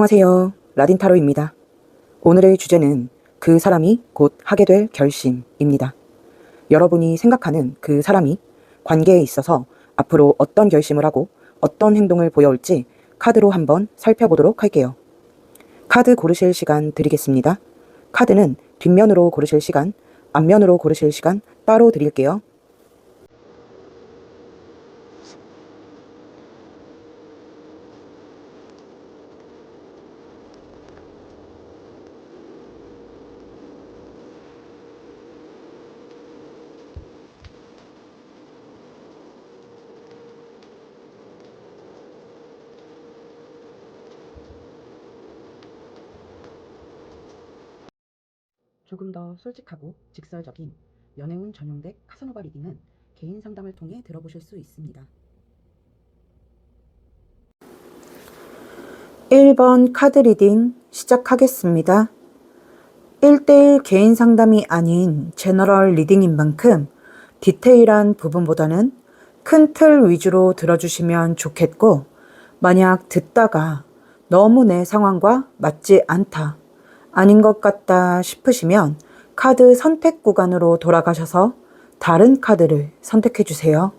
안녕하세요. 라딘타로입니다. 오늘의 주제는 그 사람이 곧 하게 될 결심입니다. 여러분이 생각하는 그 사람이 관계에 있어서 앞으로 어떤 결심을 하고 어떤 행동을 보여올지 카드로 한번 살펴보도록 할게요. 카드 고르실 시간 드리겠습니다. 카드는 뒷면으로 고르실 시간, 앞면으로 고르실 시간 따로 드릴게요. 조금 더 솔직하고 직설적인 연애운 전용 덱 카사노바 리딩은 개인 상담을 통해 들어보실 수 있습니다. 1번 카드 리딩 시작하겠습니다. 1대1 개인 상담이 아닌 제너럴 리딩인 만큼 디테일한 부분보다는 큰 틀 위주로 들어주시면 좋겠고, 만약 듣다가 너무 내 상황과 맞지 않다, 아닌 것 같다 싶으시면 카드 선택 구간으로 돌아가셔서 다른 카드를 선택해 주세요.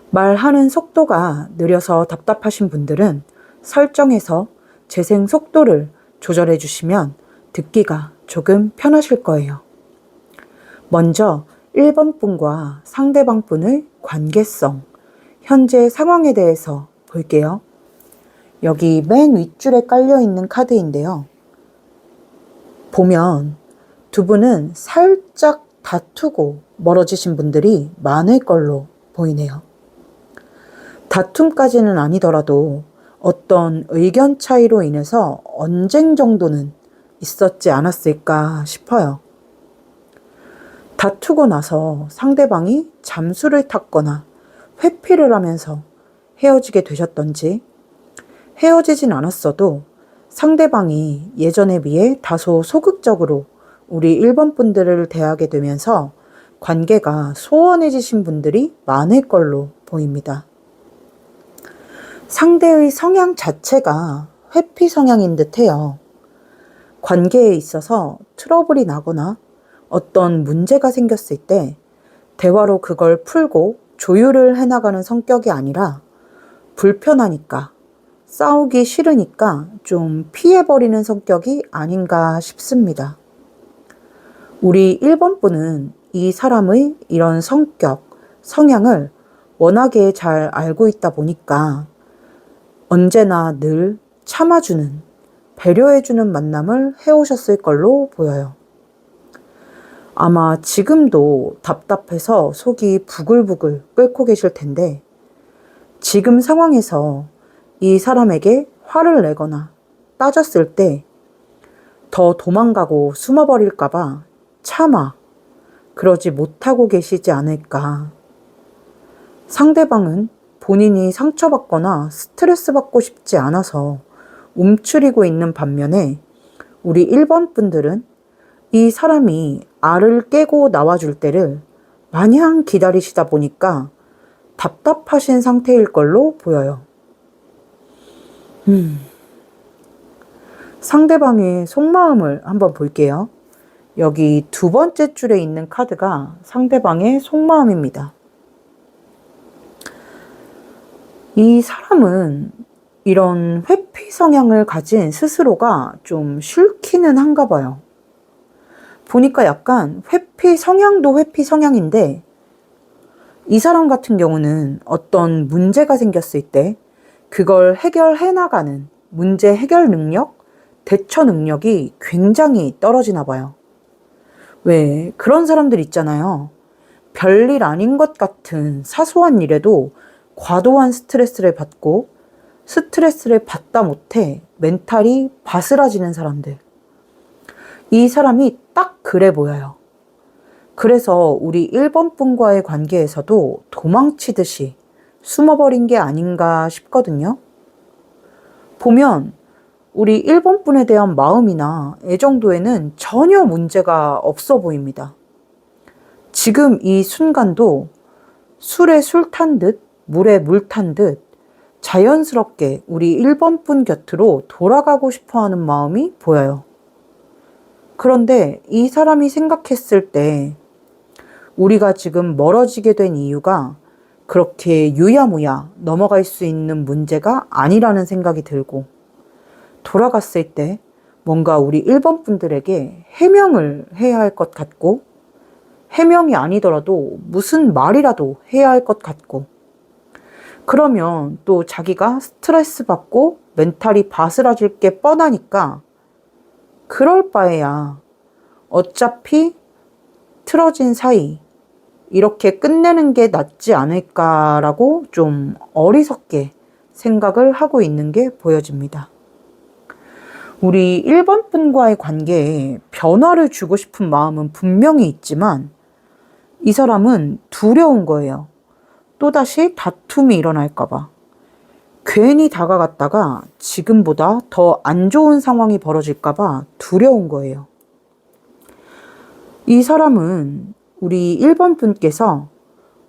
말하는 속도가 느려서 답답하신 분들은 설정에서 재생 속도를 조절해 주시면 듣기가 조금 편하실 거예요. 먼저 1번 분과 상대방 분의 관계성, 현재 상황에 대해서 볼게요. 여기 맨 윗줄에 깔려있는 카드인데요. 보면 두 분은 살짝 다투고 멀어지신 분들이 많을 걸로 보이네요. 다툼까지는 아니더라도 어떤 의견 차이로 인해서 언쟁 정도는 있었지 않았을까 싶어요. 다투고 나서 상대방이 잠수를 탔거나 회피를 하면서 헤어지게 되셨던지, 헤어지진 않았어도 상대방이 예전에 비해 다소 소극적으로 우리 1번 분들을 대하게 되면서 관계가 소원해지신 분들이 많을 걸로 보입니다. 상대의 성향 자체가 회피 성향인 듯해요. 관계에 있어서 트러블이 나거나 어떤 문제가 생겼을 때 대화로 그걸 풀고 조율을 해나가는 성격이 아니라 불편하니까, 싸우기 싫으니까 좀 피해버리는 성격이 아닌가 싶습니다. 우리 1번 분은 이 사람의 이런 성격, 성향을 워낙에 잘 알고 있다 보니까 언제나 늘 참아주는, 배려해주는 만남을 해오셨을 걸로 보여요. 아마 지금도 답답해서 속이 부글부글 끓고 계실 텐데, 지금 상황에서 이 사람에게 화를 내거나 따졌을 때 더 도망가고 숨어버릴까봐 차마 그러지 못하고 계시지 않을까. 상대방은 본인이 상처받거나 스트레스 받고 싶지 않아서 움츠리고 있는 반면에 우리 1번 분들은 이 사람이 알을 깨고 나와줄 때를 마냥 기다리시다 보니까 답답하신 상태일 걸로 보여요. 상대방의 속마음을 한번 볼게요. 여기 두 번째 줄에 있는 카드가 상대방의 속마음입니다. 이 사람은 이런 회피 성향을 가진 스스로가 좀 싫기는 한가 봐요. 보니까 약간 회피 성향도 회피 성향인데, 이 사람 같은 경우는 어떤 문제가 생겼을 때 그걸 해결해 나가는 문제 해결 능력, 대처 능력이 굉장히 떨어지나 봐요. 왜 그런 사람들 있잖아요. 별일 아닌 것 같은 사소한 일에도 과도한 스트레스를 받고, 스트레스를 받다 못해 멘탈이 바스라지는 사람들. 이 사람이 딱 그래 보여요. 그래서 우리 1번 분과의 관계에서도 도망치듯이 숨어버린 게 아닌가 싶거든요. 보면 우리 1번 분에 대한 마음이나 애정도에는 전혀 문제가 없어 보입니다. 지금 이 순간도 술에 술 탄 듯, 물에 물 탄 듯 자연스럽게 우리 1번 분 곁으로 돌아가고 싶어 하는 마음이 보여요. 그런데 이 사람이 생각했을 때 우리가 지금 멀어지게 된 이유가 그렇게 유야무야 넘어갈 수 있는 문제가 아니라는 생각이 들고, 돌아갔을 때 뭔가 우리 1번 분들에게 해명을 해야 할 것 같고, 해명이 아니더라도 무슨 말이라도 해야 할 것 같고, 그러면 또 자기가 스트레스 받고 멘탈이 바스라질 게 뻔하니까 그럴 바에야 어차피 틀어진 사이 이렇게 끝내는 게 낫지 않을까라고 좀 어리석게 생각을 하고 있는 게 보여집니다. 우리 1번 분과의 관계에 변화를 주고 싶은 마음은 분명히 있지만 이 사람은 두려운 거예요. 또다시 다툼이 일어날까봐. 괜히 다가갔다가 지금보다 더 안 좋은 상황이 벌어질까봐 두려운 거예요. 이 사람은 우리 1번 분께서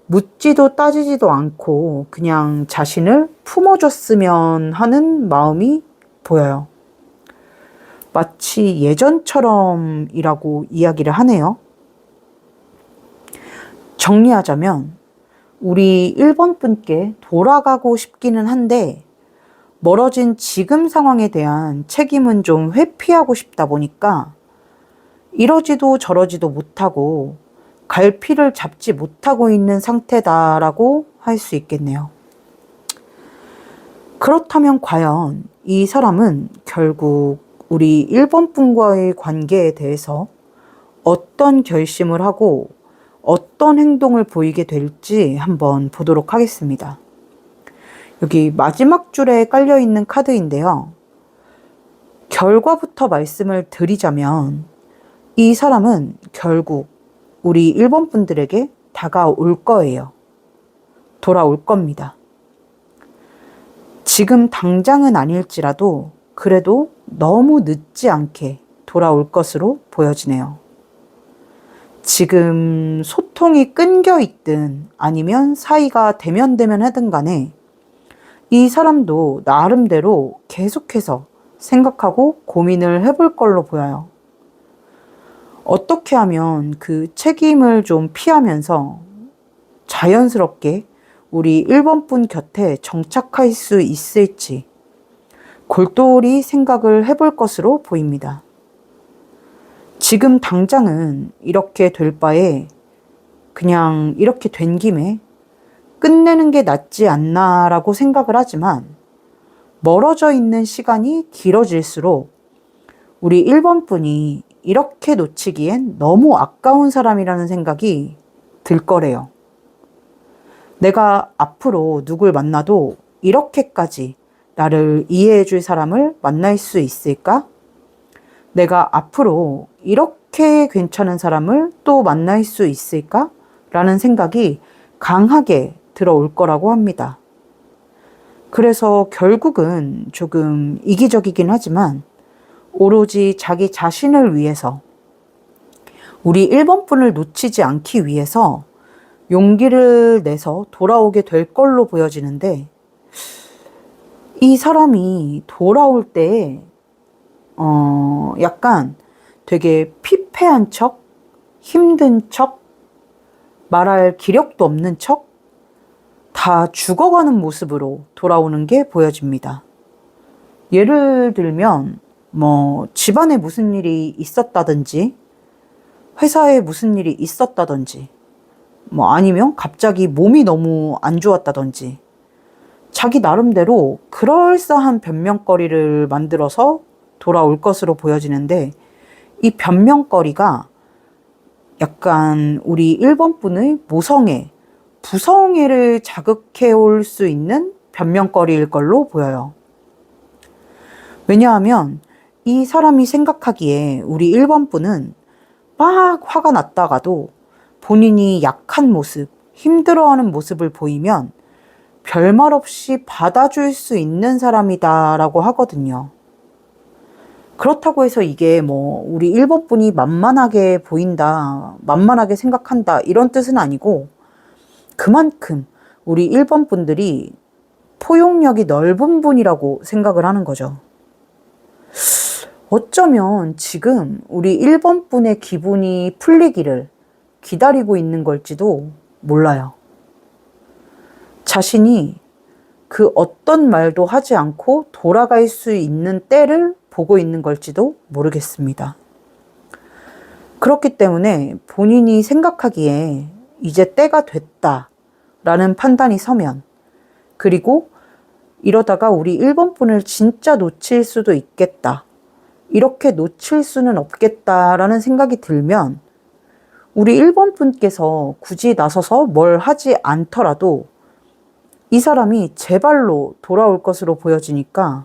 묻지도 따지지도 않고 그냥 자신을 품어줬으면 하는 마음이 보여요. 마치 예전처럼이라고 이야기를 하네요. 정리하자면 우리 1번 분께 돌아가고 싶기는 한데 멀어진 지금 상황에 대한 책임은 좀 회피하고 싶다 보니까 이러지도 저러지도 못하고 갈피를 잡지 못하고 있는 상태다라고 할 수 있겠네요. 그렇다면 과연 이 사람은 결국 우리 1번 분과의 관계에 대해서 어떤 결심을 하고 어떤 행동을 보이게 될지 한번 보도록 하겠습니다. 여기 마지막 줄에 깔려있는 카드인데요. 결과부터 말씀을 드리자면 이 사람은 결국 우리 1번 분들에게 다가올 거예요. 돌아올 겁니다. 지금 당장은 아닐지라도 그래도 너무 늦지 않게 돌아올 것으로 보여지네요. 지금 소통이 끊겨 있든 아니면 사이가 대면대면 하든 간에 이 사람도 나름대로 계속해서 생각하고 고민을 해볼 걸로 보여요. 어떻게 하면 그 책임을 좀 피하면서 자연스럽게 우리 1번 분 곁에 정착할 수 있을지 골똘히 생각을 해볼 것으로 보입니다. 지금 당장은 이렇게 될 바에 그냥 이렇게 된 김에 끝내는 게 낫지 않나라고 생각을 하지만 멀어져 있는 시간이 길어질수록 우리 1번 분이 이렇게 놓치기엔 너무 아까운 사람이라는 생각이 들 거래요. 내가 앞으로 누굴 만나도 이렇게까지 나를 이해해 줄 사람을 만날 수 있을까? 내가 앞으로 이렇게 괜찮은 사람을 또 만날 수 있을까? 라는 생각이 강하게 들어올 거라고 합니다. 그래서 결국은 조금 이기적이긴 하지만 오로지 자기 자신을 위해서 우리 1번 분을 놓치지 않기 위해서 용기를 내서 돌아오게 될 걸로 보여지는데, 이 사람이 돌아올 때 약간 되게 피폐한 척, 힘든 척, 말할 기력도 없는 척, 다 죽어가는 모습으로 돌아오는 게 보여집니다. 예를 들면 집안에 무슨 일이 있었다든지 회사에 무슨 일이 있었다든지 아니면 갑자기 몸이 너무 안 좋았다든지 자기 나름대로 그럴싸한 변명거리를 만들어서 돌아올 것으로 보여지는데, 이 변명거리가 약간 우리 1번 분의 모성애, 부성애를 자극해 올 수 있는 변명거리일 걸로 보여요. 왜냐하면 이 사람이 생각하기에 우리 1번 분은 막 화가 났다가도 본인이 약한 모습, 힘들어하는 모습을 보이면 별말 없이 받아줄 수 있는 사람이다라고 하거든요. 그렇다고 해서 이게 우리 1번 분이 만만하게 보인다, 만만하게 생각한다 이런 뜻은 아니고, 그만큼 우리 1번 분들이 포용력이 넓은 분이라고 생각을 하는 거죠. 어쩌면 지금 우리 1번 분의 기분이 풀리기를 기다리고 있는 걸지도 몰라요. 자신이 그 어떤 말도 하지 않고 돌아갈 수 있는 때를 보고 있는 걸지도 모르겠습니다. 그렇기 때문에 본인이 생각하기에 이제 때가 됐다라는 판단이 서면, 그리고 이러다가 우리 1번 분을 진짜 놓칠 수도 있겠다, 이렇게 놓칠 수는 없겠다라는 생각이 들면 우리 1번 분께서 굳이 나서서 뭘 하지 않더라도 이 사람이 제 발로 돌아올 것으로 보여지니까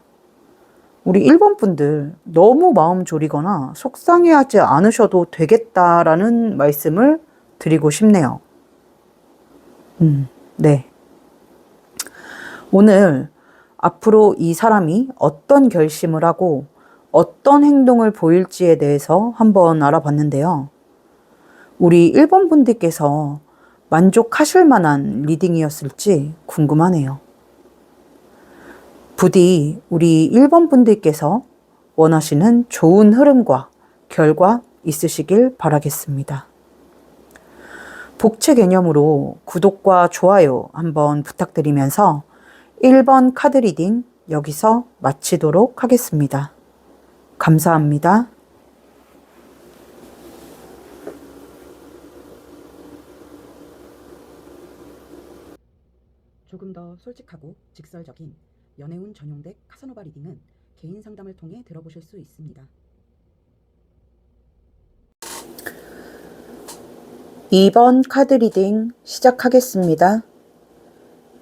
우리 1번 분들 너무 마음 졸이거나 속상해하지 않으셔도 되겠다라는 말씀을 드리고 싶네요. 네. 오늘 앞으로 이 사람이 어떤 결심을 하고 어떤 행동을 보일지에 대해서 한번 알아봤는데요. 우리 1번 분들께서 만족하실 만한 리딩이었을지 궁금하네요. 부디 우리 1번 분들께서 원하시는 좋은 흐름과 결과 있으시길 바라겠습니다. 복채 개념으로 구독과 좋아요 한번 부탁드리면서 1번 카드 리딩 여기서 마치도록 하겠습니다. 감사합니다. 조금 더 솔직하고 직설적인 연애운 전용덱 카사노바 리딩은 개인 상담을 통해 들어보실 수 있습니다. 2번 카드 리딩 시작하겠습니다.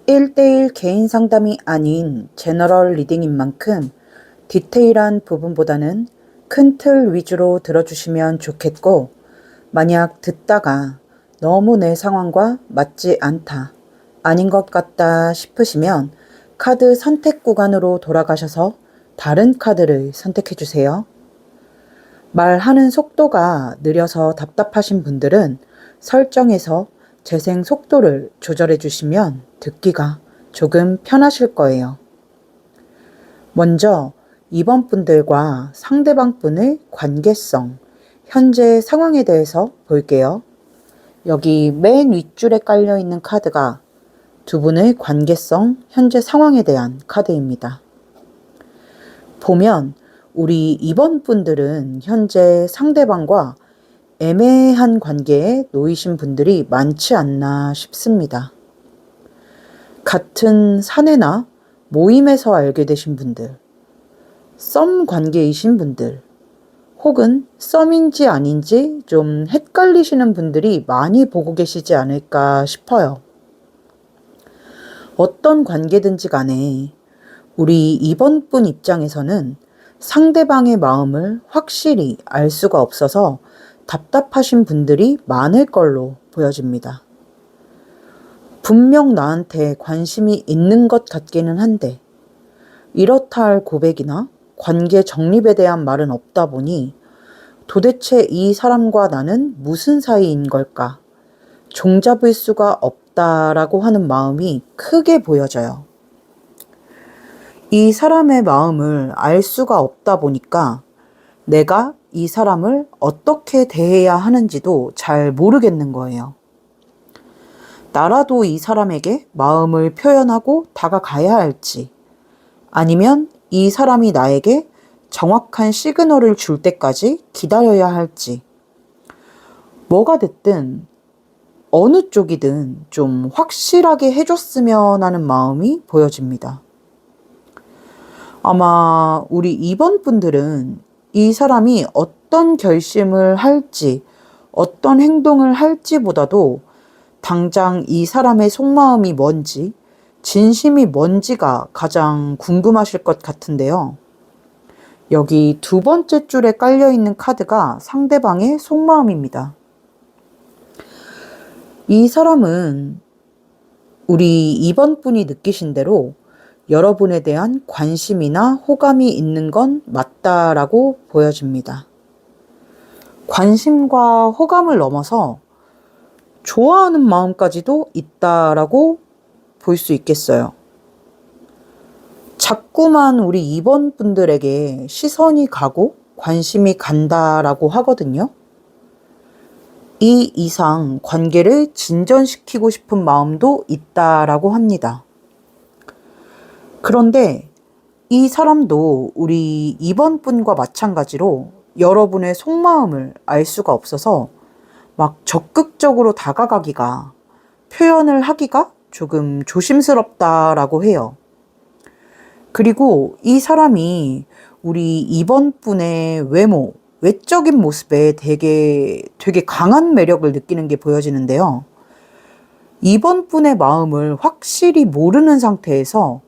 1대1 개인 상담이 아닌 제너럴 리딩인 만큼 디테일한 부분보다는 큰 틀 위주로 들어주시면 좋겠고, 만약 듣다가 너무 내 상황과 맞지 않다, 아닌 것 같다 싶으시면 카드 선택 구간으로 돌아가셔서 다른 카드를 선택해 주세요. 말하는 속도가 느려서 답답하신 분들은 설정에서 재생 속도를 조절해 주시면 듣기가 조금 편하실 거예요. 먼저 2번 분들과 상대방 분의 관계성, 현재 상황에 대해서 볼게요. 여기 맨 윗줄에 깔려 있는 카드가 두 분의 관계성, 현재 상황에 대한 카드입니다. 보면 우리 2번 분들은 현재 상대방과 애매한 관계에 놓이신 분들이 많지 않나 싶습니다. 같은 사내나 모임에서 알게 되신 분들, 썸 관계이신 분들, 혹은 썸인지 아닌지 좀 헷갈리시는 분들이 많이 보고 계시지 않을까 싶어요. 어떤 관계든지 간에 우리 2번 분 입장에서는 상대방의 마음을 확실히 알 수가 없어서 답답하신 분들이 많을 걸로 보여집니다. 분명 나한테 관심이 있는 것 같기는 한데 이렇다 할 고백이나 관계 정립에 대한 말은 없다 보니 도대체 이 사람과 나는 무슨 사이인 걸까? 종잡을 수가 없다라고 하는 마음이 크게 보여져요. 이 사람의 마음을 알 수가 없다 보니까 내가 이 사람을 어떻게 대해야 하는지도 잘 모르겠는 거예요. 나라도 이 사람에게 마음을 표현하고 다가가야 할지, 아니면 이 사람이 나에게 정확한 시그널을 줄 때까지 기다려야 할지, 뭐가 됐든 어느 쪽이든 좀 확실하게 해줬으면 하는 마음이 보여집니다. 아마 우리 2번 분들은 이 사람이 어떤 결심을 할지, 어떤 행동을 할지보다도 당장 이 사람의 속마음이 뭔지, 진심이 뭔지가 가장 궁금하실 것 같은데요. 여기 두 번째 줄에 깔려있는 카드가 상대방의 속마음입니다. 이 사람은 우리 2번 분이 느끼신 대로 여러분에 대한 관심이나 호감이 있는 건 맞다라고 보여집니다. 관심과 호감을 넘어서 좋아하는 마음까지도 있다라고 볼 수 있겠어요. 자꾸만 우리 2번 분들에게 시선이 가고 관심이 간다라고 하거든요. 이 이상 관계를 진전시키고 싶은 마음도 있다라고 합니다. 그런데 이 사람도 우리 2번 분과 마찬가지로 여러분의 속마음을 알 수가 없어서 막 적극적으로 다가가기가, 표현을 하기가 조금 조심스럽다라고 해요. 그리고 이 사람이 우리 2번 분의 외적인 모습에 되게 강한 매력을 느끼는 게 보여지는데요. 2번 분의 마음을 확실히 모르는 상태에서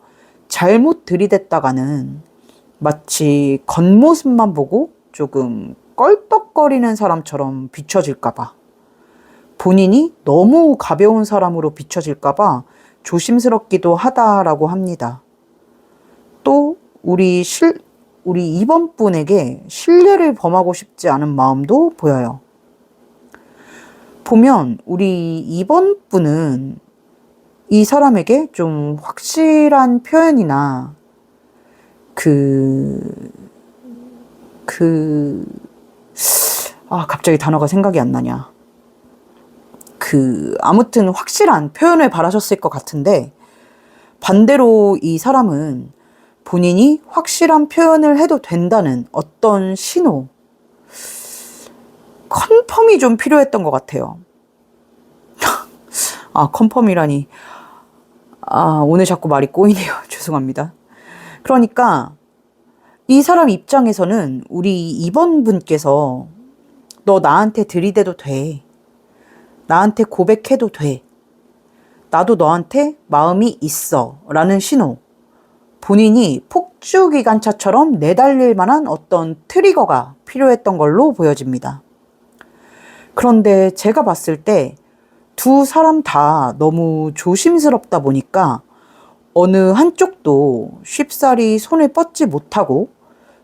잘못 들이댔다가는 마치 겉모습만 보고 조금 껄떡거리는 사람처럼 비춰질까봐, 본인이 너무 가벼운 사람으로 비춰질까봐 조심스럽기도 하다라고 합니다. 또 우리 2번 분에게 신뢰를 범하고 싶지 않은 마음도 보여요. 보면 우리 2번 분은 이 사람에게 좀 확실한 표현이나 갑자기 단어가 생각이 안 나냐. 아무튼 확실한 표현을 바라셨을 것 같은데, 반대로 이 사람은 본인이 확실한 표현을 해도 된다는 어떤 신호, 컨펌이 좀 필요했던 것 같아요. 컨펌이라니. 오늘 자꾸 말이 꼬이네요. 죄송합니다. 그러니까 이 사람 입장에서는 우리 2번 분께서 너 나한테 들이대도 돼. 나한테 고백해도 돼. 나도 너한테 마음이 있어. 라는 신호. 본인이 폭주기관차처럼 내달릴 만한 어떤 트리거가 필요했던 걸로 보여집니다. 그런데 제가 봤을 때 두 사람 다 너무 조심스럽다 보니까 어느 한쪽도 쉽사리 손을 뻗지 못하고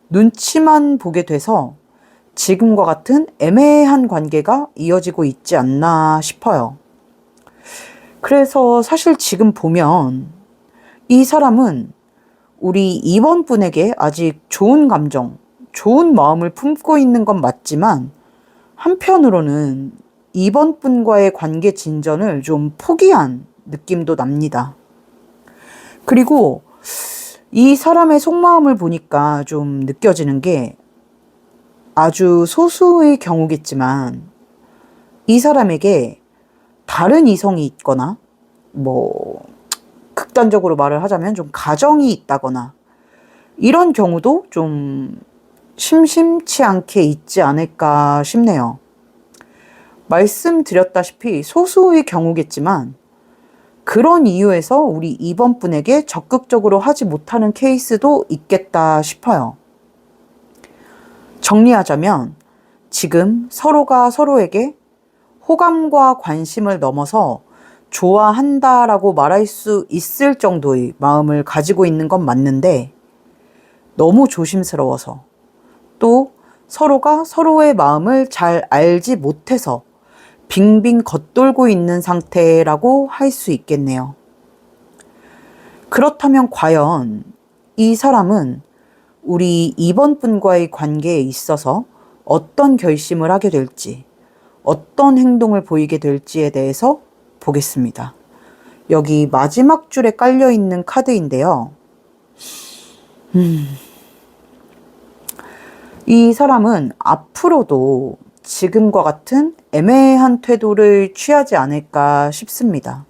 눈치만 보게 돼서 지금과 같은 애매한 관계가 이어지고 있지 않나 싶어요. 그래서 사실 지금 보면 이 사람은 우리 2번 분에게 아직 좋은 감정, 좋은 마음을 품고 있는 건 맞지만 한편으로는 2번 분과의 관계 진전을 좀 포기한 느낌도 납니다. 그리고 이 사람의 속마음을 보니까 좀 느껴지는 게, 아주 소수의 경우겠지만 이 사람에게 다른 이성이 있거나, 극단적으로 말을 하자면 좀 가정이 있다거나, 이런 경우도 좀 심심치 않게 있지 않을까 싶네요. 말씀드렸다시피 소수의 경우겠지만 그런 이유에서 우리 2번 분에게 적극적으로 하지 못하는 케이스도 있겠다 싶어요. 정리하자면 지금 서로가 서로에게 호감과 관심을 넘어서 좋아한다라고 말할 수 있을 정도의 마음을 가지고 있는 건 맞는데, 너무 조심스러워서, 또 서로가 서로의 마음을 잘 알지 못해서 빙빙 겉돌고 있는 상태라고 할 수 있겠네요. 그렇다면 과연 이 사람은 우리 2번 분과의 관계에 있어서 어떤 결심을 하게 될지, 어떤 행동을 보이게 될지에 대해서 보겠습니다. 여기 마지막 줄에 깔려있는 카드인데요. 이 사람은 앞으로도 지금과 같은 애매한 태도를 취하지 않을까 싶습니다.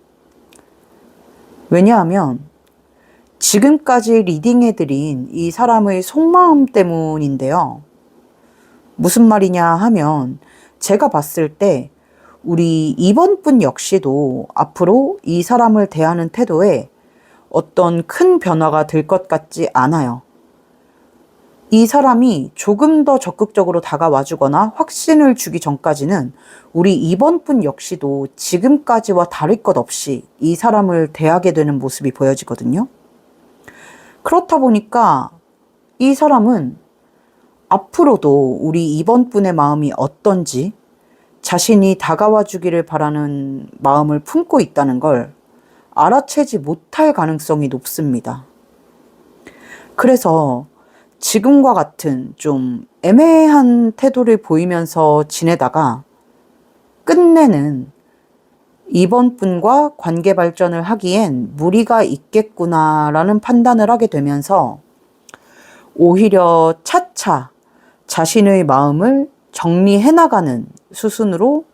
왜냐하면 지금까지 리딩해드린 이 사람의 속마음 때문인데요. 무슨 말이냐 하면, 제가 봤을 때 우리 2번 분 역시도 앞으로 이 사람을 대하는 태도에 어떤 큰 변화가 될 것 같지 않아요. 이 사람이 조금 더 적극적으로 다가와 주거나 확신을 주기 전까지는 우리 2번 분 역시도 지금까지와 다를 것 없이 이 사람을 대하게 되는 모습이 보여지거든요. 그렇다 보니까 이 사람은 앞으로도 우리 2번 분의 마음이 어떤지, 자신이 다가와 주기를 바라는 마음을 품고 있다는 걸 알아채지 못할 가능성이 높습니다. 그래서 지금과 같은 좀 애매한 태도를 보이면서 지내다가 끝내는 이번 분과 관계 발전을 하기엔 무리가 있겠구나라는 판단을 하게 되면서 오히려 차차 자신의 마음을 정리해 나가는 수순으로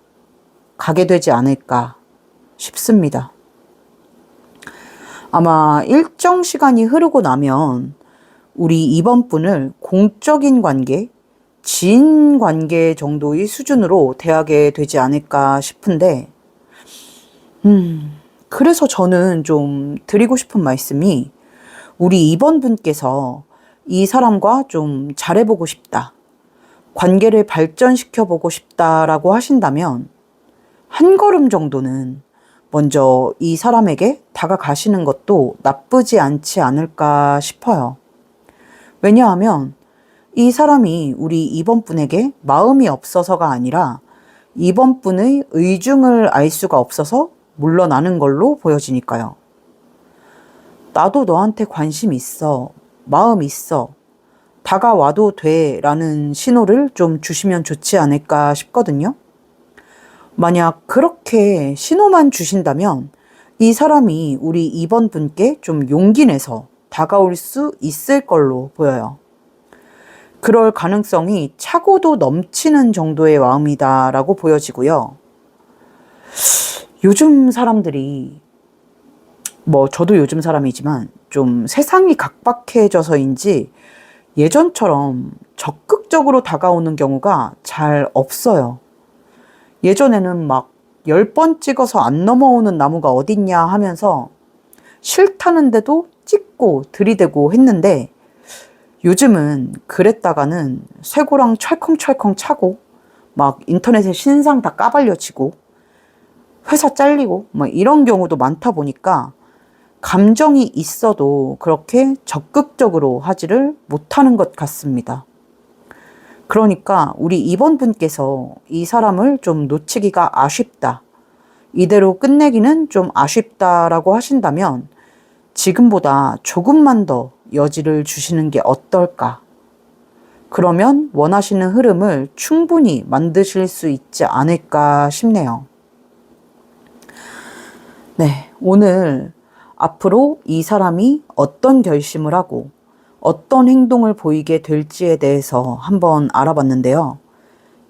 가게 되지 않을까 싶습니다. 아마 일정 시간이 흐르고 나면 우리 이번 분을 공적인 관계, 지인 관계 정도의 수준으로 대하게 되지 않을까 싶은데, 그래서 저는 좀 드리고 싶은 말씀이 우리 이번 분께서 이 사람과 좀 잘해보고 싶다, 관계를 발전시켜보고 싶다라고 하신다면 한 걸음 정도는 먼저 이 사람에게 다가가시는 것도 나쁘지 않지 않을까 싶어요. 왜냐하면 이 사람이 우리 이번 분에게 마음이 없어서가 아니라 이번 분의 의중을 알 수가 없어서 물러나는 걸로 보여지니까요. 나도 너한테 관심 있어, 마음 있어, 다가와도 돼 라는 신호를 좀 주시면 좋지 않을까 싶거든요. 만약 그렇게 신호만 주신다면 이 사람이 우리 이번 분께 좀 용기 내서 다가올 수 있을 걸로 보여요. 그럴 가능성이 차고도 넘치는 정도의 마음이다라고 보여지고요. 요즘 사람들이, 저도 요즘 사람이지만 좀 세상이 각박해져서인지 예전처럼 적극적으로 다가오는 경우가 잘 없어요. 예전에는 막 10번 찍어서 안 넘어오는 나무가 어딨냐 하면서 싫다는데도 찍고 들이대고 했는데 요즘은 그랬다가는 쇠고랑 철컹철컹 차고 막 인터넷에 신상 다 까발려치고 회사 잘리고 막 이런 경우도 많다 보니까 감정이 있어도 그렇게 적극적으로 하지를 못하는 것 같습니다. 그러니까 우리 이번 분께서 이 사람을 좀 놓치기가 아쉽다, 이대로 끝내기는 좀 아쉽다라고 하신다면 지금보다 조금만 더 여지를 주시는 게 어떨까? 그러면 원하시는 흐름을 충분히 만드실 수 있지 않을까 싶네요. 네, 오늘 앞으로 이 사람이 어떤 결심을 하고 어떤 행동을 보이게 될지에 대해서 한번 알아봤는데요.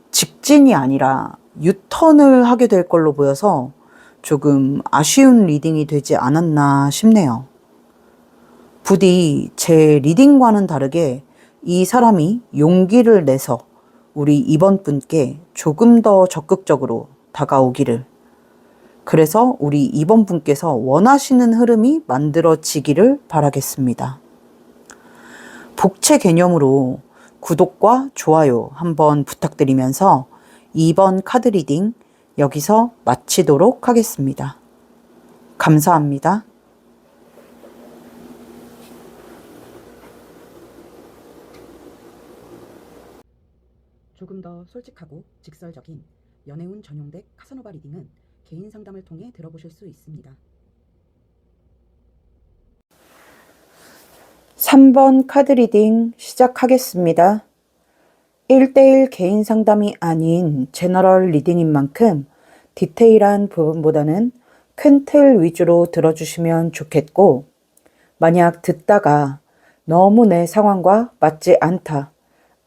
직진이 아니라 유턴을 하게 될 걸로 보여서 조금 아쉬운 리딩이 되지 않았나 싶네요. 부디 제 리딩과는 다르게 이 사람이 용기를 내서 우리 이번 분께 조금 더 적극적으로 다가오기를, 그래서 우리 이번 분께서 원하시는 흐름이 만들어지기를 바라겠습니다. 복채 개념으로 구독과 좋아요 한번 부탁드리면서 이번 카드 리딩 여기서 마치도록 하겠습니다. 감사합니다. 조금 더 솔직하고 직설적인 연애운 전용덱 카사노바 리딩은 개인 상담을 통해 들어보실 수 있습니다. 3번 카드 리딩 시작하겠습니다. 1대1 개인 상담이 아닌 제너럴 리딩인 만큼 디테일한 부분보다는 큰 틀 위주로 들어주시면 좋겠고, 만약 듣다가 너무 내 상황과 맞지 않다,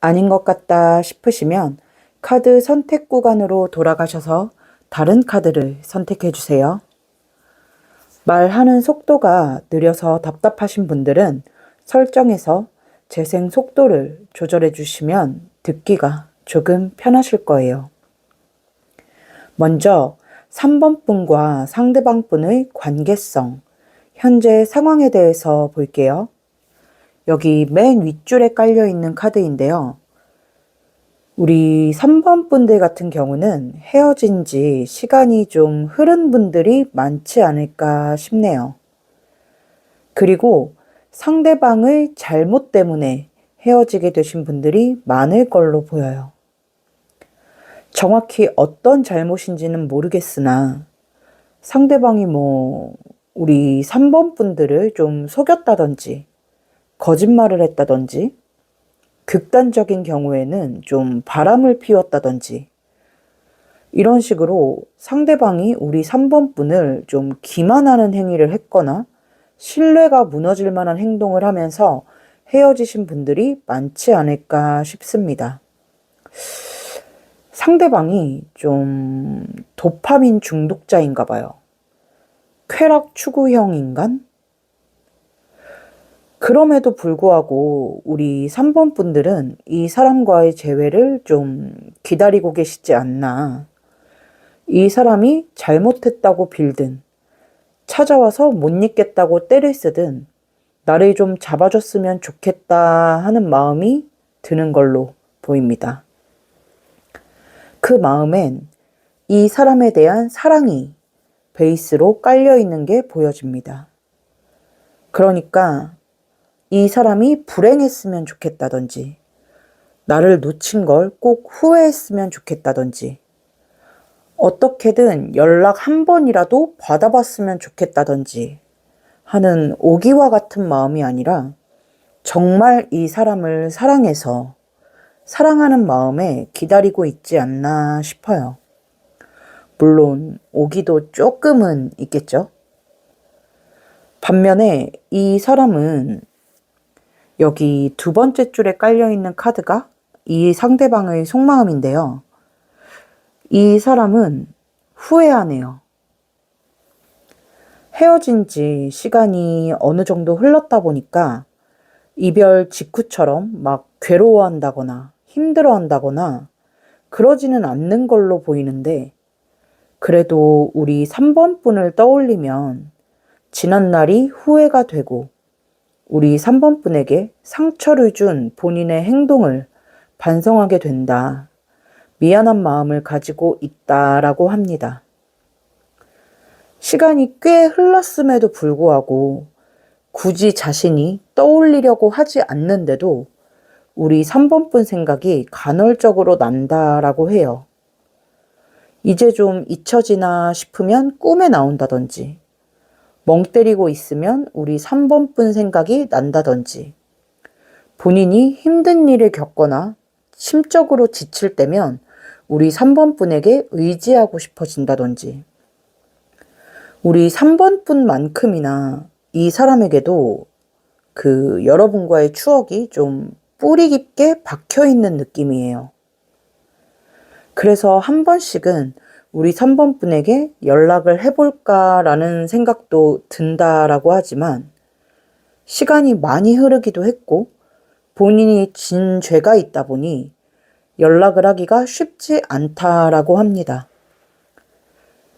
아닌 것 같다 싶으시면 카드 선택 구간으로 돌아가셔서 다른 카드를 선택해 주세요. 말하는 속도가 느려서 답답하신 분들은 설정에서 재생 속도를 조절해 주시면 듣기가 조금 편하실 거예요. 먼저 3번 분과 상대방 분의 관계성, 현재 상황에 대해서 볼게요. 여기 맨 윗줄에 깔려 있는 카드인데요. 우리 3번 분들 같은 경우는 헤어진 지 시간이 좀 흐른 분들이 많지 않을까 싶네요. 그리고 상대방의 잘못 때문에 헤어지게 되신 분들이 많을 걸로 보여요. 정확히 어떤 잘못인지는 모르겠으나 상대방이 우리 3번 분들을 좀 속였다든지 거짓말을 했다든지, 극단적인 경우에는 좀 바람을 피웠다든지, 이런 식으로 상대방이 우리 3번 분을 좀 기만하는 행위를 했거나 신뢰가 무너질 만한 행동을 하면서 헤어지신 분들이 많지 않을까 싶습니다. 상대방이 좀 도파민 중독자인가 봐요. 쾌락 추구형 인간? 그럼에도 불구하고 우리 3번 분들은 이 사람과의 재회를 좀 기다리고 계시지 않나. 이 사람이 잘못했다고 빌든, 찾아와서 못 잊겠다고 떼를 쓰든, 나를 좀 잡아줬으면 좋겠다 하는 마음이 드는 걸로 보입니다. 그 마음엔 이 사람에 대한 사랑이 베이스로 깔려 있는 게 보여집니다. 그러니까 이 사람이 불행했으면 좋겠다든지, 나를 놓친 걸 꼭 후회했으면 좋겠다든지, 어떻게든 연락 한 번이라도 받아봤으면 좋겠다든지 하는 오기와 같은 마음이 아니라 정말 이 사람을 사랑해서 사랑하는 마음에 기다리고 있지 않나 싶어요. 물론 오기도 조금은 있겠죠. 반면에 이 사람은 여기 두 번째 줄에 깔려있는 카드가 이 상대방의 속마음인데요. 이 사람은 후회하네요. 헤어진 지 시간이 어느 정도 흘렀다 보니까 이별 직후처럼 막 괴로워한다거나 힘들어한다거나 그러지는 않는 걸로 보이는데, 그래도 우리 3번 분을 떠올리면 지난 날이 후회가 되고 우리 3번 분에게 상처를 준 본인의 행동을 반성하게 된다. 미안한 마음을 가지고 있다라고 합니다. 시간이 꽤 흘렀음에도 불구하고 굳이 자신이 떠올리려고 하지 않는데도 우리 3번 분 생각이 간헐적으로 난다라고 해요. 이제 좀 잊혀지나 싶으면 꿈에 나온다든지, 멍 때리고 있으면 우리 3번 분 생각이 난다든지, 본인이 힘든 일을 겪거나 심적으로 지칠 때면 우리 3번 분에게 의지하고 싶어진다든지, 우리 3번 분만큼이나 이 사람에게도 그 여러분과의 추억이 좀 뿌리 깊게 박혀 있는 느낌이에요. 그래서 한 번씩은 우리 3번 분에게 연락을 해볼까라는 생각도 든다라고 하지만, 시간이 많이 흐르기도 했고 본인이 진 죄가 있다 보니 연락을 하기가 쉽지 않다라고 합니다.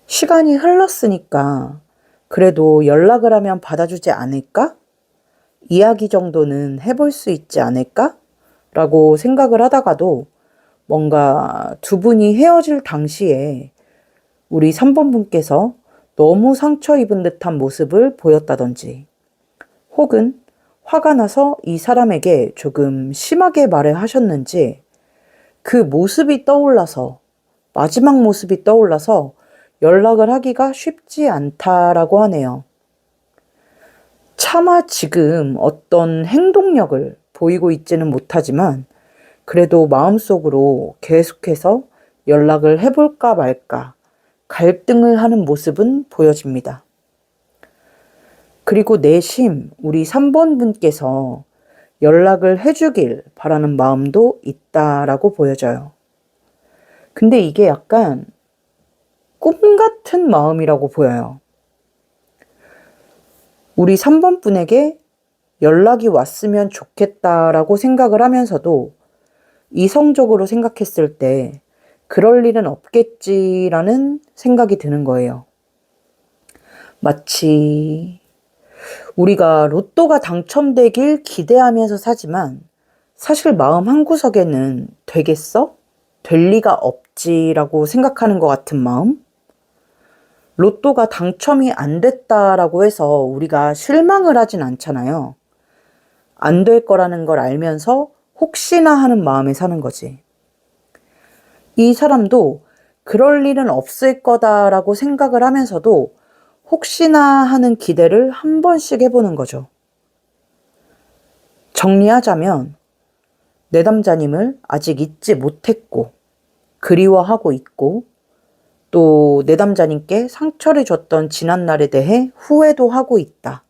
시간이 흘렀으니까 그래도 연락을 하면 받아주지 않을까? 이야기 정도는 해볼 수 있지 않을까? 라고 생각을 하다가도 뭔가 두 분이 헤어질 당시에 우리 3번 분께서 너무 상처 입은 듯한 모습을 보였다든지, 혹은 화가 나서 이 사람에게 조금 심하게 말을 하셨는지 그 모습이 떠올라서, 마지막 모습이 떠올라서 연락을 하기가 쉽지 않다라고 하네요. 차마 지금 어떤 행동력을 보이고 있지는 못하지만 그래도 마음속으로 계속해서 연락을 해볼까 말까 갈등을 하는 모습은 보여집니다. 그리고 내심 우리 3번 분께서 연락을 해주길 바라는 마음도 있다라고 보여져요. 근데 이게 약간 꿈 같은 마음이라고 보여요. 우리 3번 분에게 연락이 왔으면 좋겠다라고 생각을 하면서도 이성적으로 생각했을 때 그럴 일은 없겠지라는 생각이 드는 거예요. 마치 우리가 로또가 당첨되길 기대하면서 사지만 사실 마음 한구석에는 되겠어? 될 리가 없지라고 생각하는 것 같은 마음? 로또가 당첨이 안 됐다라고 해서 우리가 실망을 하진 않잖아요. 안 될 거라는 걸 알면서 혹시나 하는 마음에 사는 거지. 이 사람도 그럴 일은 없을 거다라고 생각을 하면서도 혹시나 하는 기대를 한 번씩 해보는 거죠. 정리하자면 내담자님을 아직 잊지 못했고 그리워하고 있고 또 내담자님께 상처를 줬던 지난날에 대해 후회도 하고 있다.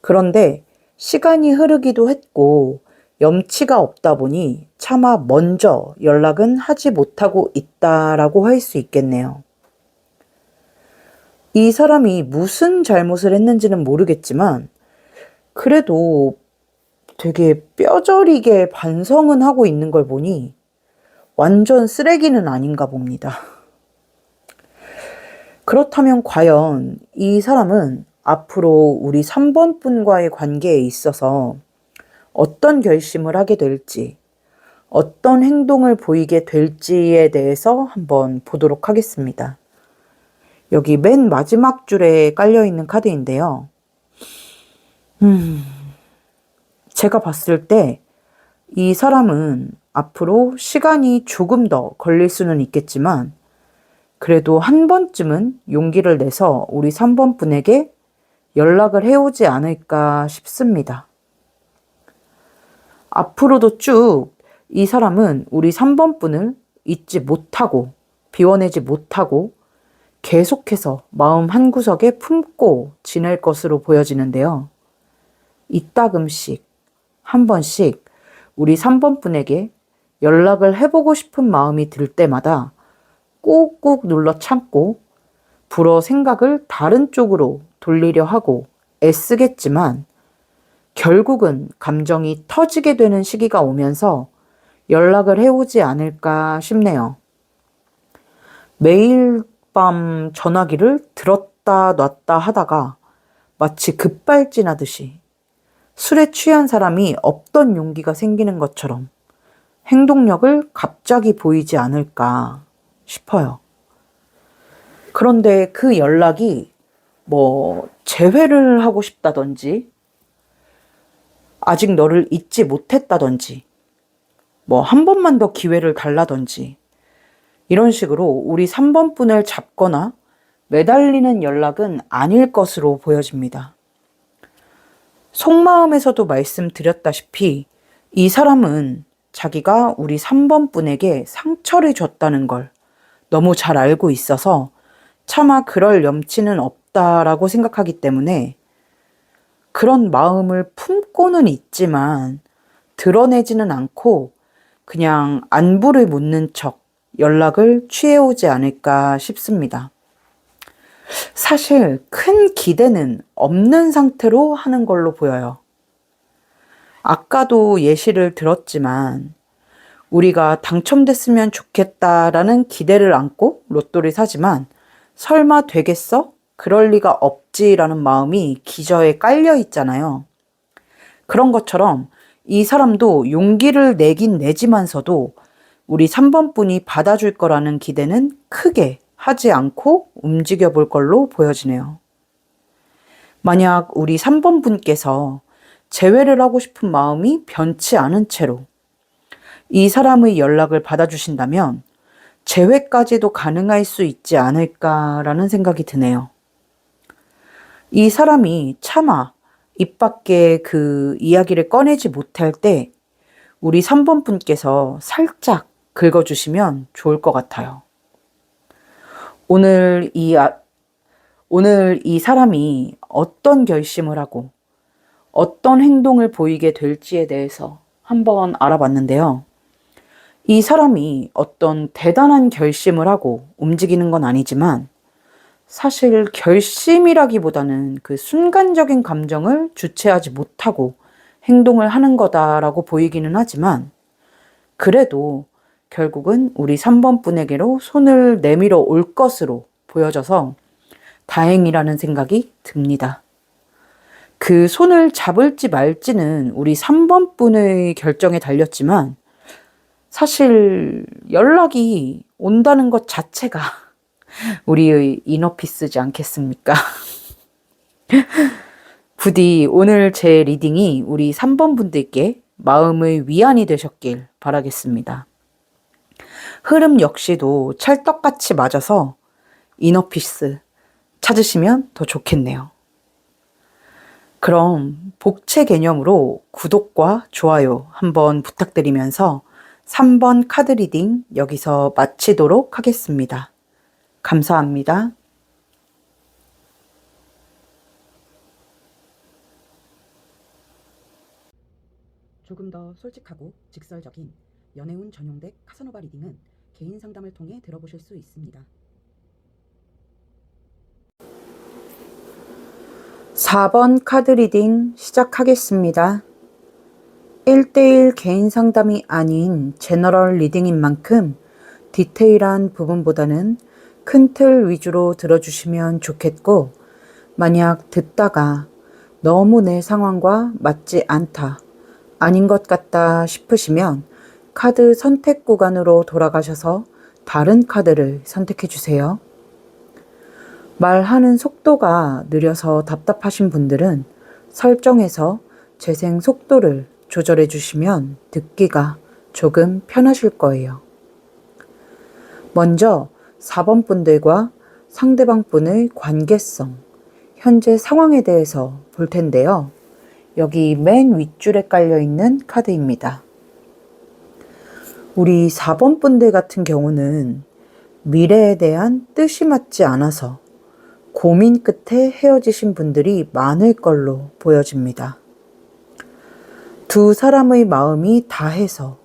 그런데 시간이 흐르기도 했고 염치가 없다 보니 차마 먼저 연락은 하지 못하고 있다라고 할 수 있겠네요. 이 사람이 무슨 잘못을 했는지는 모르겠지만 그래도 되게 뼈저리게 반성은 하고 있는 걸 보니 완전 쓰레기는 아닌가 봅니다. 그렇다면 과연 이 사람은 앞으로 우리 3번 분과의 관계에 있어서 어떤 결심을 하게 될지, 어떤 행동을 보이게 될지에 대해서 한번 보도록 하겠습니다. 여기 맨 마지막 줄에 깔려있는 카드인데요. 제가 봤을 때 이 사람은 앞으로 시간이 조금 더 걸릴 수는 있겠지만 그래도 한 번쯤은 용기를 내서 우리 3번 분에게 연락을 해오지 않을까 싶습니다. 앞으로도 쭉 이 사람은 우리 3번 분을 잊지 못하고 비워내지 못하고 계속해서 마음 한구석에 품고 지낼 것으로 보여지는데요. 이따금씩 한 번씩 우리 3번 분에게 연락을 해보고 싶은 마음이 들 때마다 꾹꾹 눌러 참고 불어 생각을 다른 쪽으로 돌리려 하고 애쓰겠지만 결국은 감정이 터지게 되는 시기가 오면서 연락을 해오지 않을까 싶네요. 매일 밤 전화기를 들었다 놨다 하다가 마치 급발진하듯이 술에 취한 사람이 없던 용기가 생기는 것처럼 행동력을 갑자기 보이지 않을까 싶어요. 그런데 그 연락이 재회를 하고 싶다든지 아직 너를 잊지 못했다든지 한 번만 더 기회를 달라든지 이런 식으로 우리 3번 분을 잡거나 매달리는 연락은 아닐 것으로 보여집니다. 속마음에서도 말씀드렸다시피 이 사람은 자기가 우리 3번 분에게 상처를 줬다는 걸 너무 잘 알고 있어서 차마 그럴 염치는 없다라고 생각하기 때문에 그런 마음을 품고는 있지만 드러내지는 않고 그냥 안부를 묻는 척 연락을 취해오지 않을까 싶습니다. 사실 큰 기대는 없는 상태로 하는 걸로 보여요. 아까도 예시를 들었지만 우리가 당첨됐으면 좋겠다라는 기대를 안고 로또를 사지만 설마 되겠어? 그럴 리가 없지라는 마음이 기저에 깔려 있잖아요. 그런 것처럼 이 사람도 용기를 내긴 내지만서도 우리 3번 분이 받아줄 거라는 기대는 크게 하지 않고 움직여 볼 걸로 보여지네요. 만약 우리 3번 분께서 재회를 하고 싶은 마음이 변치 않은 채로 이 사람의 연락을 받아주신다면 재회까지도 가능할 수 있지 않을까라는 생각이 드네요. 이 사람이 차마 입 밖에 그 이야기를 꺼내지 못할 때 우리 3번 분께서 살짝 긁어주시면 좋을 것 같아요. 오늘 이 사람이 어떤 결심을 하고 어떤 행동을 보이게 될지에 대해서 한번 알아봤는데요. 이 사람이 어떤 대단한 결심을 하고 움직이는 건 아니지만 사실 결심이라기보다는 그 순간적인 감정을 주체하지 못하고 행동을 하는 거다라고 보이기는 하지만 그래도 결국은 우리 3번 분에게로 손을 내밀어 올 것으로 보여져서 다행이라는 생각이 듭니다. 그 손을 잡을지 말지는 우리 3번 분의 결정에 달렸지만 사실 연락이 온다는 것 자체가 우리의 이너피스지 않겠습니까? 부디 오늘 제 리딩이 우리 3번 분들께 마음의 위안이 되셨길 바라겠습니다. 흐름 역시도 찰떡같이 맞아서 이너피스 찾으시면 더 좋겠네요. 그럼 복채 개념으로 구독과 좋아요 한번 부탁드리면서 3번 카드 리딩 여기서 마치도록 하겠습니다. 감사합니다. 조금 더 솔직하고 직설적인 연애운 전용덱 카사노바 리딩은 개인 상담을 통해 들어보실 수 있습니다. 4번 카드 리딩 시작하겠습니다. 1대1 개인 상담이 아닌 제너럴 리딩인 만큼 디테일한 부분보다는 큰 틀 위주로 들어주시면 좋겠고, 만약 듣다가 너무 내 상황과 맞지 않다, 아닌 것 같다 싶으시면 카드 선택 구간으로 돌아가셔서 다른 카드를 선택해 주세요. 말하는 속도가 느려서 답답하신 분들은 설정에서 재생 속도를 조절해 주시면 듣기가 조금 편하실 거예요. 먼저 4번 분들과 상대방 분의 관계성, 현재 상황에 대해서 볼 텐데요. 여기 맨 윗줄에 깔려 있는 카드입니다. 우리 4번 분들 같은 경우는 미래에 대한 뜻이 맞지 않아서 고민 끝에 헤어지신 분들이 많을 걸로 보여집니다. 두 사람의 마음이 다해서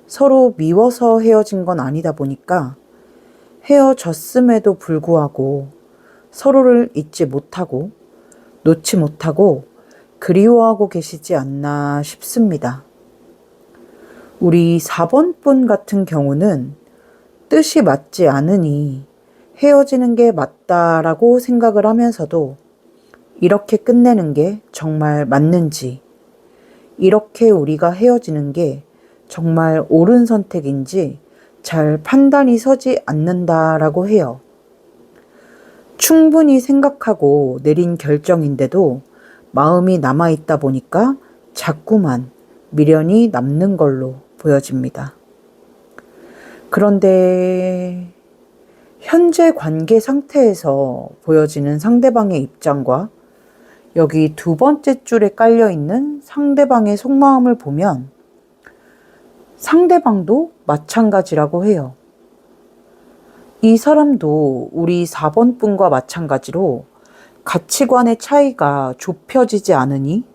서로 미워서 헤어진 건 아니다 보니까 헤어졌음에도 불구하고 서로를 잊지 못하고 놓지 못하고 그리워하고 계시지 않나 싶습니다. 우리 4번 분 같은 경우는 뜻이 맞지 않으니 헤어지는 게 맞다라고 생각을 하면서도 이렇게 끝내는 게 정말 맞는지, 이렇게 우리가 헤어지는 게 정말 옳은 선택인지 잘 판단이 서지 않는다라고 해요. 충분히 생각하고 내린 결정인데도 마음이 남아있다 보니까 자꾸만 미련이 남는 걸로 보여집니다. 그런데 현재 관계 상태에서 보여지는 상대방의 입장과 여기 두 번째 줄에 깔려 있는 상대방의 속마음을 보면 상대방도 마찬가지라고 해요. 이 사람도 우리 4번 분과 마찬가지로 가치관의 차이가 좁혀지지 않으니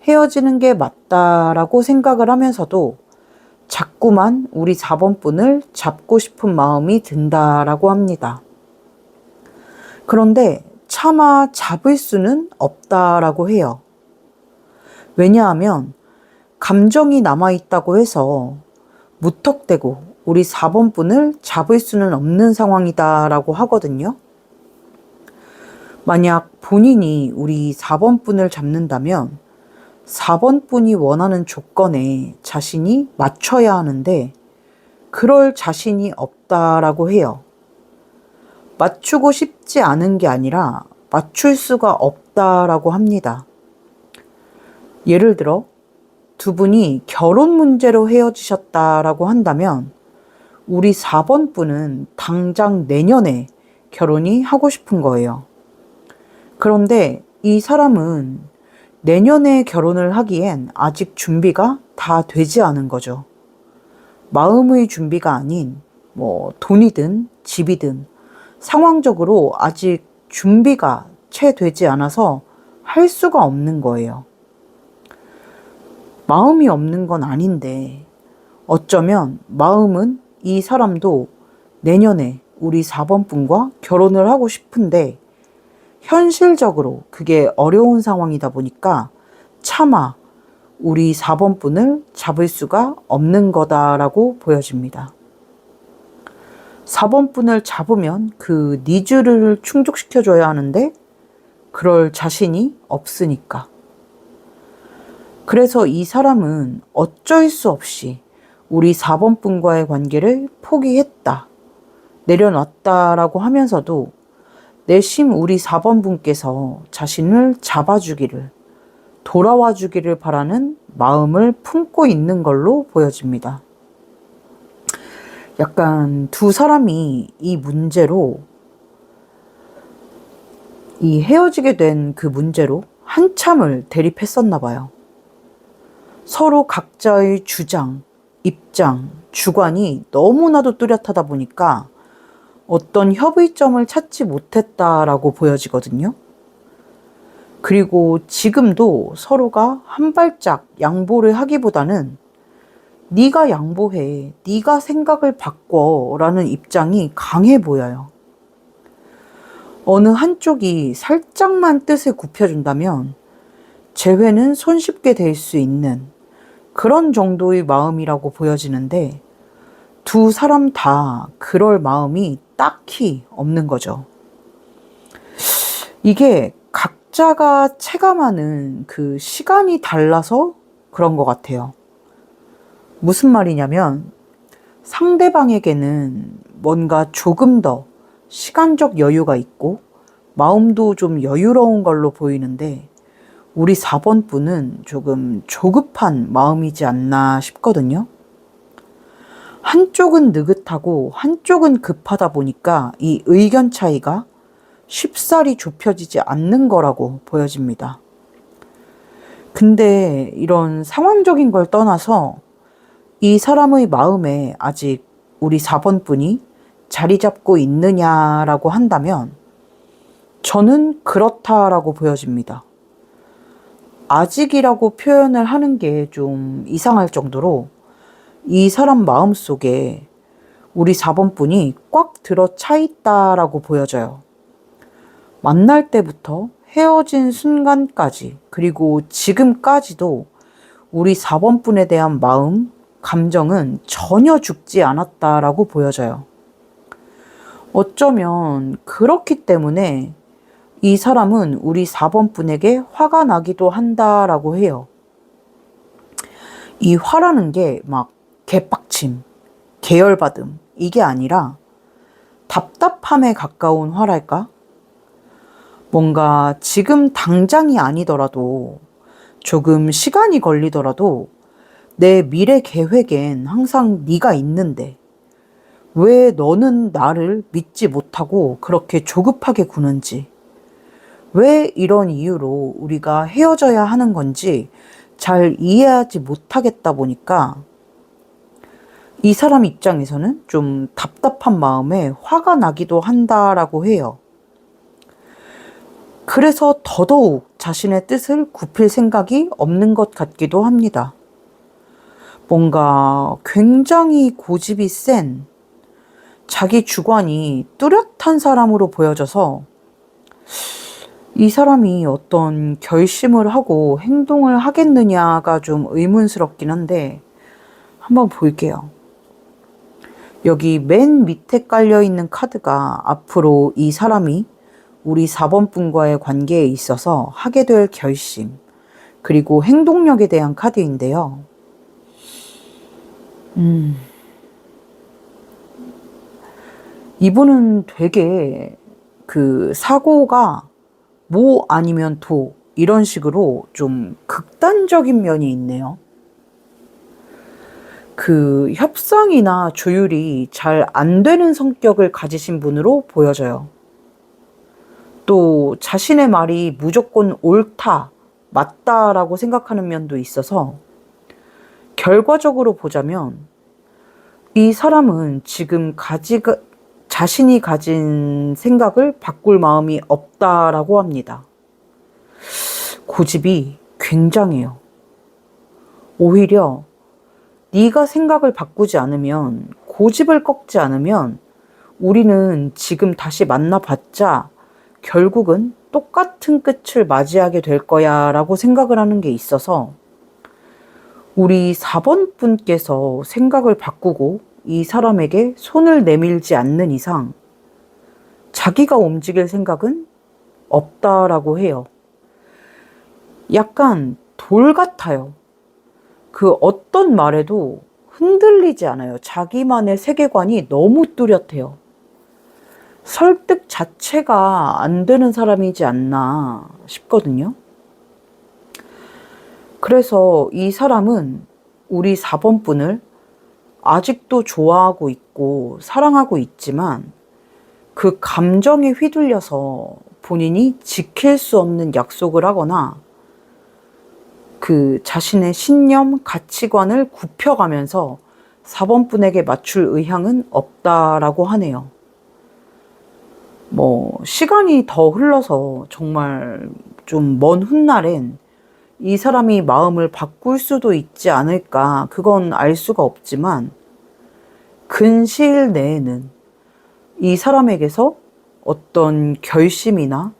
헤어지는 게 맞다라고 생각을 하면서도 자꾸만 우리 4번 분을 잡고 싶은 마음이 든다라고 합니다. 그런데 차마 잡을 수는 없다라고 해요. 왜냐하면 감정이 남아있다고 해서 무턱대고 우리 4번 분을 잡을 수는 없는 상황이다라고 하거든요. 만약 본인이 우리 4번 분을 잡는다면 4번 분이 원하는 조건에 자신이 맞춰야 하는데 그럴 자신이 없다라고 해요. 맞추고 싶지 않은 게 아니라 맞출 수가 없다라고 합니다. 예를 들어 두 분이 결혼 문제로 헤어지셨다라고 한다면 우리 4번 분은 당장 내년에 결혼이 하고 싶은 거예요. 그런데 이 사람은 내년에 결혼을 하기엔 아직 준비가 다 되지 않은 거죠. 마음의 준비가 아닌 돈이든 집이든 상황적으로 아직 준비가 채 되지 않아서 할 수가 없는 거예요. 마음이 없는 건 아닌데 어쩌면 마음은 이 사람도 내년에 우리 4번 분과 결혼을 하고 싶은데 현실적으로 그게 어려운 상황이다 보니까 차마 우리 4번 분을 잡을 수가 없는 거다라고 보여집니다. 4번 분을 잡으면 그 니즈를 충족시켜줘야 하는데 그럴 자신이 없으니까. 그래서 이 사람은 어쩔 수 없이 우리 4번 분과의 관계를 포기했다, 내려놨다라고 하면서도 내심 우리 4번 분께서 자신을 잡아주기를, 돌아와 주기를 바라는 마음을 품고 있는 걸로 보여집니다. 약간 두 사람이 이 문제로, 이 헤어지게 된 그 문제로 한참을 대립했었나 봐요. 서로 각자의 주장, 입장, 주관이 너무나도 뚜렷하다 보니까 어떤 협의점을 찾지 못했다라고 보여지거든요. 그리고 지금도 서로가 한 발짝 양보를 하기보다는 네가 양보해, 네가 생각을 바꿔 라는 입장이 강해 보여요. 어느 한쪽이 살짝만 뜻을 굽혀준다면 재회는 손쉽게 될 수 있는 그런 정도의 마음이라고 보여지는데 두 사람 다 그럴 마음이 딱히 없는 거죠. 이게 각자가 체감하는 그 시간이 달라서 그런 것 같아요. 무슨 말이냐면 상대방에게는 뭔가 조금 더 시간적 여유가 있고 마음도 좀 여유로운 걸로 보이는데 우리 4번 분은 조금 조급한 마음이지 않나 싶거든요. 한쪽은 느긋하고 한쪽은 급하다 보니까 이 의견 차이가 쉽사리 좁혀지지 않는 거라고 보여집니다. 근데 이런 상황적인 걸 떠나서 이 사람의 마음에 아직 우리 4번 분이 자리 잡고 있느냐라고 한다면 저는 그렇다라고 보여집니다. 아직이라고 표현을 하는 게 좀 이상할 정도로 이 사람 마음속에 우리 4번 분이 꽉 들어차 있다라고 보여져요. 만날 때부터 헤어진 순간까지 그리고 지금까지도 우리 4번 분에 대한 마음, 감정은 전혀 죽지 않았다라고 보여져요. 어쩌면 그렇기 때문에 이 사람은 우리 4번 분에게 화가 나기도 한다라고 해요. 이 화라는 게 막 개빡침, 계열받음 이게 아니라 답답함에 가까운 화랄까? 뭔가 지금 당장이 아니더라도 조금 시간이 걸리더라도 내 미래 계획엔 항상 네가 있는데 왜 너는 나를 믿지 못하고 그렇게 조급하게 구는지, 왜 이런 이유로 우리가 헤어져야 하는 건지 잘 이해하지 못하겠다 보니까 이 사람 입장에서는 좀 답답한 마음에 화가 나기도 한다라고 해요. 그래서 더더욱 자신의 뜻을 굽힐 생각이 없는 것 같기도 합니다. 뭔가 굉장히 고집이 센 자기 주관이 뚜렷한 사람으로 보여져서 이 사람이 어떤 결심을 하고 행동을 하겠느냐가 좀 의문스럽긴 한데 한번 볼게요. 여기 맨 밑에 깔려있는 카드가 앞으로 이 사람이 우리 4번 분과의 관계에 있어서 하게 될 결심 그리고 행동력에 대한 카드인데요. 이분은 되게 그 사고가 모 아니면 도 이런 식으로 좀 극단적인 면이 있네요. 그 협상이나 조율이 잘 안 되는 성격을 가지신 분으로 보여져요. 또 자신의 말이 무조건 옳다, 맞다라고 생각하는 면도 있어서 결과적으로 보자면 이 사람은 지금 자신이 가진 생각을 바꿀 마음이 없다라고 합니다. 고집이 굉장해요. 오히려 네가 생각을 바꾸지 않으면, 고집을 꺾지 않으면 우리는 지금 다시 만나봤자 결국은 똑같은 끝을 맞이하게 될 거야 라고 생각을 하는 게 있어서 우리 4번 분께서 생각을 바꾸고 이 사람에게 손을 내밀지 않는 이상 자기가 움직일 생각은 없다라고 해요. 약간 돌 같아요. 그 어떤 말에도 흔들리지 않아요. 자기만의 세계관이 너무 뚜렷해요. 설득 자체가 안 되는 사람이지 않나 싶거든요. 그래서 이 사람은 우리 4번 분을 아직도 좋아하고 있고 사랑하고 있지만 그 감정에 휘둘려서 본인이 지킬 수 없는 약속을 하거나 그 자신의 신념, 가치관을 굽혀가면서 4번 분에게 맞출 의향은 없다라고 하네요. 시간이 더 흘러서 정말 좀 먼 훗날엔 이 사람이 마음을 바꿀 수도 있지 않을까, 그건 알 수가 없지만, 근시일 내에는 이 사람에게서 어떤 결심이나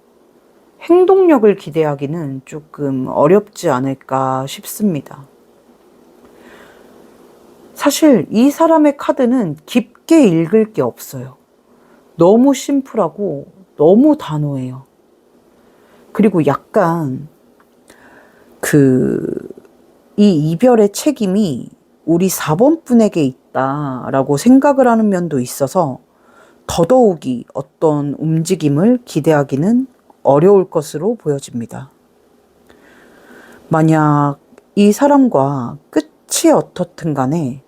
행동력을 기대하기는 조금 어렵지 않을까 싶습니다. 사실 이 사람의 카드는 깊게 읽을 게 없어요. 너무 심플하고 너무 단호해요. 그리고 약간 이 이별의 책임이 우리 4번 분에게 있다라고 생각을 하는 면도 있어서 더더욱이 어떤 움직임을 기대하기는 어려울 것으로 보여집니다. 만약 이 사람과 끝이 어떻든 간에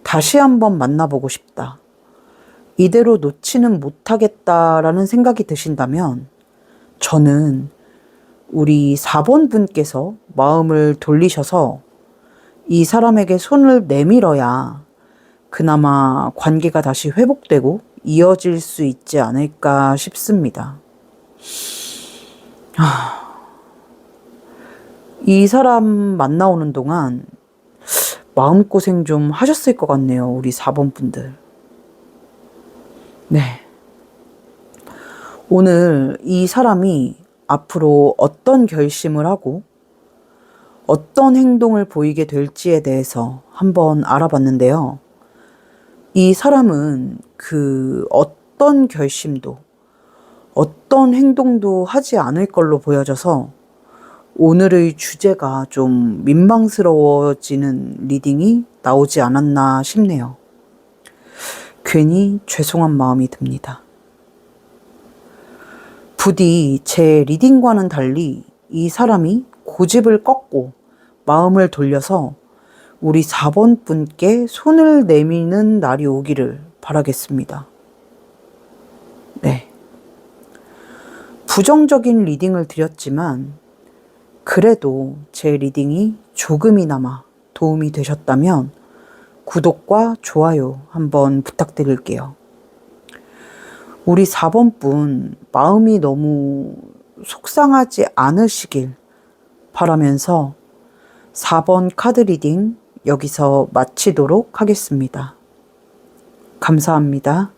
다시 한번 만나보고 싶다, 이대로 놓지는 못하겠다라는 생각이 드신다면 저는 우리 4번 분께서 마음을 돌리셔서 이 사람에게 손을 내밀어야 그나마 관계가 다시 회복되고 이어질 수 있지 않을까 싶습니다. 이 사람 만나오는 동안 마음고생 좀 하셨을 것 같네요. 우리 4번 분들. 네. 오늘 이 사람이 앞으로 어떤 결심을 하고 어떤 행동을 보이게 될지에 대해서 한번 알아봤는데요. 이 사람은 어떤 결심도 어떤 행동도 하지 않을 걸로 보여져서 오늘의 주제가 좀 민망스러워지는 리딩이 나오지 않았나 싶네요. 괜히 죄송한 마음이 듭니다. 부디 제 리딩과는 달리 이 사람이 고집을 꺾고 마음을 돌려서 우리 4번 분께 손을 내미는 날이 오기를 바라겠습니다. 네. 부정적인 리딩을 드렸지만 그래도 제 리딩이 조금이나마 도움이 되셨다면 구독과 좋아요 한번 부탁드릴게요. 우리 4번 분 마음이 너무 속상하지 않으시길 바라면서 4번 카드 리딩 여기서 마치도록 하겠습니다. 감사합니다.